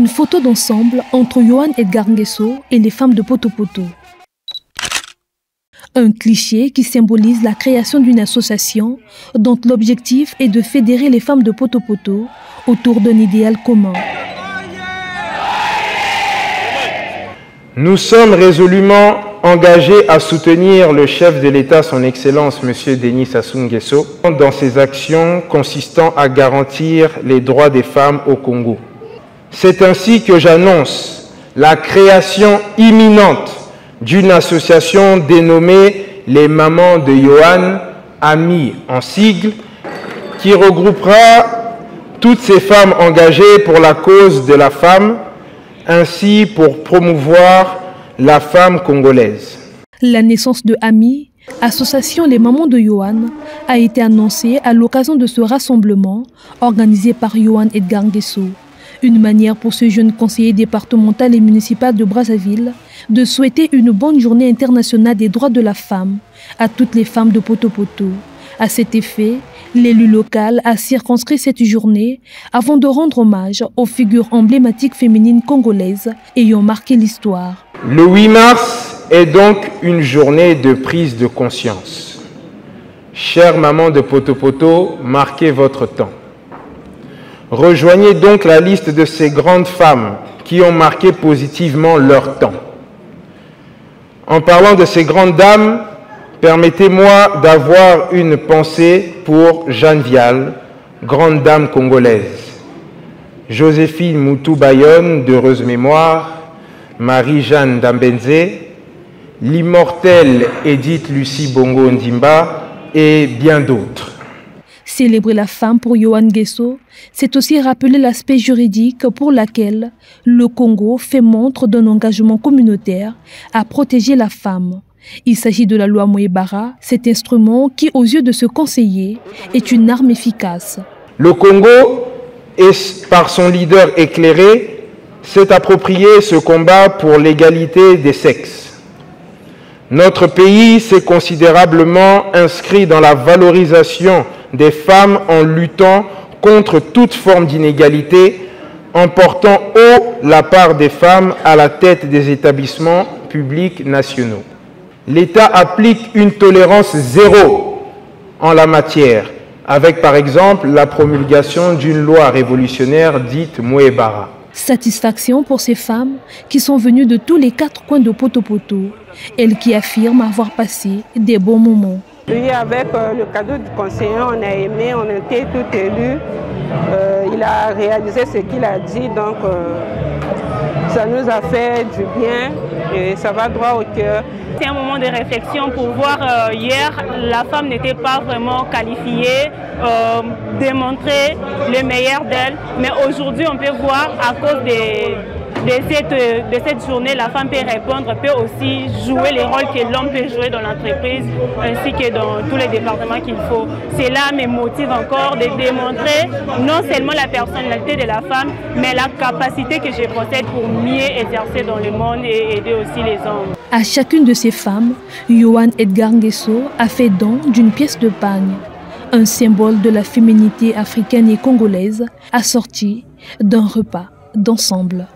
Une photo d'ensemble entre Yohan Edgar Nguesso et les femmes de Poto Poto. Un cliché qui symbolise la création d'une association dont l'objectif est de fédérer les femmes de Poto Poto autour d'un idéal commun. Nous sommes résolument engagés à soutenir le chef de l'État, son Excellence M. Denis Sassou Nguesso, dans ses actions consistant à garantir les droits des femmes au Congo. C'est ainsi que j'annonce la création imminente d'une association dénommée les Mamans de Yohan, AMI en sigle, qui regroupera toutes ces femmes engagées pour la cause de la femme, ainsi pour promouvoir la femme congolaise. La naissance de AMI, Association Les Mamans de Yohan, a été annoncée à l'occasion de ce rassemblement organisé par Yohan Edgar Nguesso. Une manière pour ce jeune conseiller départemental et municipal de Brazzaville de souhaiter une bonne journée internationale des droits de la femme à toutes les femmes de Poto Poto. À cet effet, l'élu local a circonscrit cette journée avant de rendre hommage aux figures emblématiques féminines congolaises ayant marqué l'histoire. Le 8 mars est donc une journée de prise de conscience. Chères mamans de Poto Poto, marquez votre temps. Rejoignez donc la liste de ces grandes femmes qui ont marqué positivement leur temps. En parlant de ces grandes dames, permettez-moi d'avoir une pensée pour Jeanne Vial, grande dame congolaise, Joséphine Moutou Bayonne, d'heureuse mémoire, Marie-Jeanne Dambenze, l'immortelle Edith Lucie Bongo Ndimba et bien d'autres. Célébrer la femme pour Yohan Nguesso, c'est aussi rappeler l'aspect juridique pour lequel le Congo fait montre d'un engagement communautaire à protéger la femme. Il s'agit de la loi Mouébara, cet instrument qui, aux yeux de ce conseiller, est une arme efficace. Le Congo, par son leader éclairé, s'est approprié ce combat pour l'égalité des sexes. Notre pays s'est considérablement inscrit dans la valorisation des femmes en luttant contre toute forme d'inégalité, en portant haut la part des femmes à la tête des établissements publics nationaux. L'État applique une tolérance zéro en la matière, avec par exemple la promulgation d'une loi révolutionnaire dite Mouébara. Satisfaction pour ces femmes qui sont venues de tous les 4 coins de Poto Poto, elles qui affirment avoir passé des bons moments. Oui, avec le cadeau du conseiller, on a aimé, on était tout élus. Il a réalisé ce qu'il a dit, donc ça nous a fait du bien et ça va droit au cœur. C'est un moment de réflexion pour voir hier, la femme n'était pas vraiment qualifiée, démontrer le meilleur d'elle, mais aujourd'hui on peut voir à cause de cette journée, la femme peut répondre, peut aussi jouer les rôles que l'homme peut jouer dans l'entreprise ainsi que dans tous les départements qu'il faut. Cela me motive encore de démontrer non seulement la personnalité de la femme, mais la capacité que je possède pour mieux exercer dans le monde et aider aussi les hommes. À chacune de ces femmes, Yohan Edgar Nguesso a fait don d'une pièce de pagne, un symbole de la féminité africaine et congolaise assorti d'un repas d'ensemble.